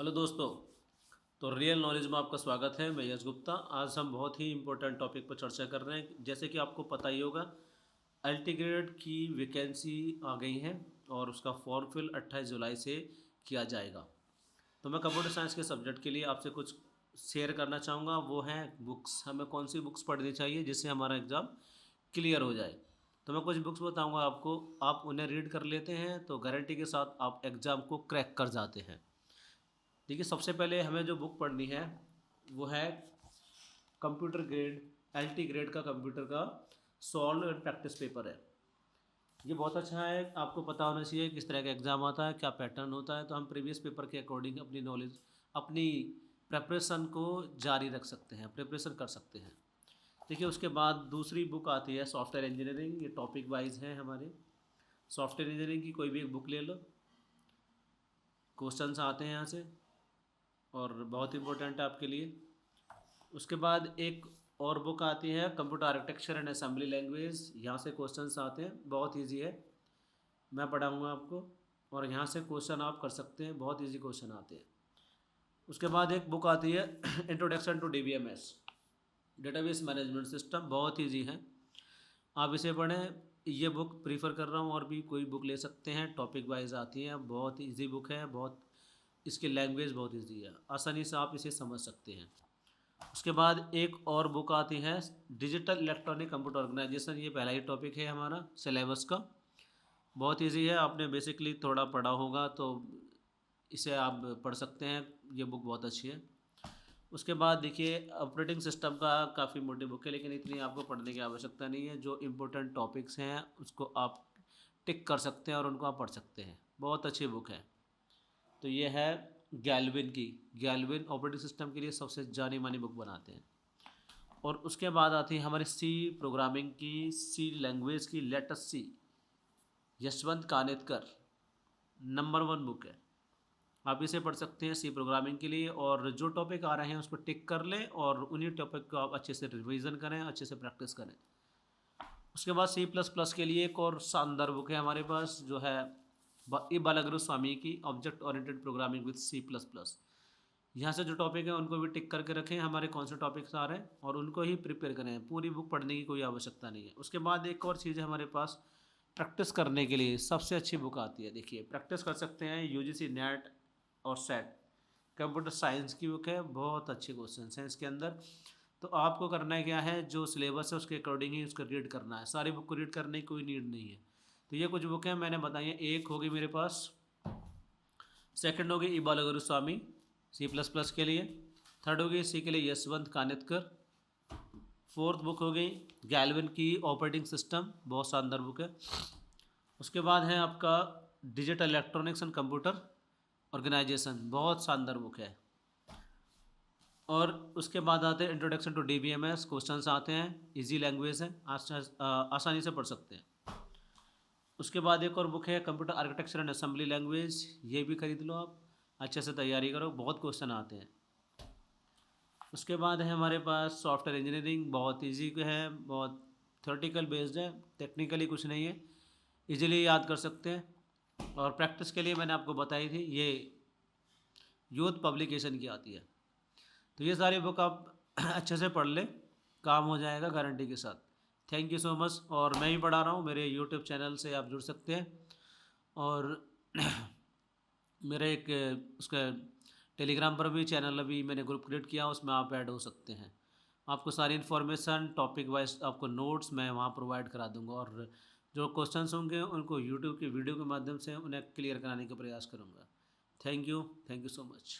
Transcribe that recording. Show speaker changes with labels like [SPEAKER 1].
[SPEAKER 1] Hello दोस्तों। तो real knowledge में आपका स्वागत है। मैं यश गुप्ता। आज हम बहुत ही इम्पोर्टेंट टॉपिक पर चर्चा कर रहे हैं। जैसे कि आपको पता ही होगा, एलटी ग्रेड की वैकेंसी आ गई है और उसका फॉर्म फिल 28 जुलाई से किया जाएगा। तो मैं कंप्यूटर साइंस के सब्जेक्ट के लिए आपसे कुछ शेयर करना चाहूँगा। वो है बुक्स, हमें कौन सी बुक्स पढ़नी चाहिए जिससे हमारा एग्ज़ाम क्लियर हो जाए। तो मैं कुछ बुक्स बताऊँगा आपको, आप उन्हें रीड कर लेते हैं तो गारंटी के साथ आप एग्ज़ाम को क्रैक कर जाते हैं। देखिए, सबसे पहले हमें जो बुक पढ़नी है वो है कंप्यूटर ग्रेड, एलटी ग्रेड का कंप्यूटर का सॉल्व एंड प्रैक्टिस पेपर है। ये बहुत अच्छा है। आपको पता होना चाहिए किस तरह का एग्ज़ाम आता है, क्या पैटर्न होता है, तो हम प्रीवियस पेपर के अकॉर्डिंग अपनी नॉलेज, अपनी प्रेपरेशन को जारी रख सकते हैं, प्रिपरेशन कर सकते हैं। देखिए, उसके बाद दूसरी बुक आती है सॉफ्टवेयर इंजीनियरिंग। ये टॉपिक वाइज है हमारे। सॉफ्टवेयर इंजीनियरिंग की कोई भी एक बुक ले लो, क्वेश्चंस आते हैं यहाँ से और बहुत इंपॉर्टेंट है आपके लिए। उसके बाद एक और बुक आती है computer architecture and assembly language. यहाँ से क्वेश्चंस आते हैं, बहुत इजी है, मैं पढ़ाऊँगा आपको और यहाँ से क्वेश्चन आप कर सकते हैं, बहुत इजी क्वेश्चन आते हैं। उसके बाद एक बुक आती है introduction to DBMS, database management system. बहुत ईजी है, आप इसे पढ़ें। ये बुक प्रीफर कर रहा हूँ, और भी कोई बुक ले सकते हैं, टॉपिक वाइज आती हैं, बहुत इजी बुक है, बहुत इसकी लैंग्वेज बहुत इजी है, आसानी से आप इसे समझ सकते हैं। उसके बाद एक और बुक आती है डिजिटल इलेक्ट्रॉनिक कंप्यूटर ऑर्गेनाइजेशन। ये पहला ही टॉपिक है हमारा सिलेबस का, बहुत इजी है, आपने बेसिकली थोड़ा पढ़ा होगा तो इसे आप पढ़ सकते हैं। ये बुक बहुत अच्छी है। उसके बाद देखिए, ऑपरेटिंग सिस्टम का काफ़ी मोटी बुक है, लेकिन इतनी आपको पढ़ने की आवश्यकता नहीं है। जो इम्पोर्टेंट टॉपिक्स हैं उसको आप टिक कर सकते हैं और उनको आप पढ़ सकते हैं, बहुत अच्छी बुक है। तो ये है गैल्विन की। गैल्विन ऑपरेटिंग सिस्टम के लिए सबसे जानी मानी बुक बनाते हैं। और उसके बाद आती है हमारी सी प्रोग्रामिंग की, सी लैंग्वेज की, let us C, Yashwant Kanetkar, number 1 book है। आप इसे पढ़ सकते हैं सी प्रोग्रामिंग के लिए, और जो टॉपिक आ रहे हैं उस पर टिक कर लें और उन्हीं टॉपिक को आप अच्छे से रिवीजन करें, अच्छे से प्रैक्टिस करें। उसके बाद सी प्लस प्लस के लिए एक और शानदार बुक है हमारे पास, जो है ई बालागुरु स्वामी की object oriented programming with C plus plus. यहाँ से जो टॉपिक है उनको भी टिक करके रखें, हमारे कौन से टॉपिक्स आ रहे हैं, और उनको ही प्रिपेयर करें। पूरी बुक पढ़ने की कोई आवश्यकता नहीं है। उसके बाद एक और चीज़ है हमारे पास, प्रैक्टिस करने के लिए सबसे अच्छी बुक आती है। देखिए, प्रैक्टिस कर सकते हैं यूजीसी नेट और सेट, कंप्यूटर साइंस की बुक है, बहुत अच्छे क्वेश्चन हैं इसके अंदर। तो आपको करना है क्या है, जो सिलेबस है उसके अकॉर्डिंग ही उसको रीड करना है, सारी बुक को रीड करने की कोई नीड नहीं है। तो ये कुछ बुक हैं मैंने बताई हैं। एक होगी मेरे पास, सेकंड होगी ई बालागुरु स्वामी सी प्लस प्लस के लिए, थर्ड होगी सी के लिए यशवंत कानेतकर, फोर्थ बुक हो गई गैल्विन की ऑपरेटिंग सिस्टम, बहुत शानदार बुक है। उसके बाद है आपका digital electronics and computer organisation, बहुत शानदार बुक है। और उसके बाद आते हैं इंट्रोडक्शन टू डीबीएमएस, क्वेश्चंस आते हैं, इजी लैंग्वेज है, आसानी से पढ़ सकते हैं। उसके बाद एक और बुक है computer architecture and assembly language, ये भी खरीद लो आप, अच्छे से तैयारी करो, बहुत क्वेश्चन आते हैं। उसके बाद है हमारे पास सॉफ्टवेयर इंजीनियरिंग, बहुत इजी है, बहुत थ्योरेटिकल बेस्ड है, टेक्निकली कुछ नहीं है, इजीली याद कर सकते हैं। और प्रैक्टिस के लिए मैंने आपको बताई थी, ये यूथ पब्लिकेशन की आती है। तो ये सारी बुक आप अच्छे से पढ़ लें, काम हो जाएगा गारंटी के साथ। Thank you so much. और मैं ही पढ़ा रहा हूँ, मेरे यूट्यूब चैनल से आप जुड़ सकते हैं, और मेरे एक उसका टेलीग्राम पर भी चैनल अभी मैंने ग्रुप क्रिएट किया, उसमें आप ऐड हो सकते हैं। आपको सारी इन्फॉर्मेशन टॉपिक वाइज, आपको नोट्स मैं वहाँ प्रोवाइड करा दूँगा, और जो क्वेश्चंस होंगे उनको यूट्यूब की वीडियो के माध्यम से उन्हें क्लियर कराने का प्रयास करूँगा। Thank you so much.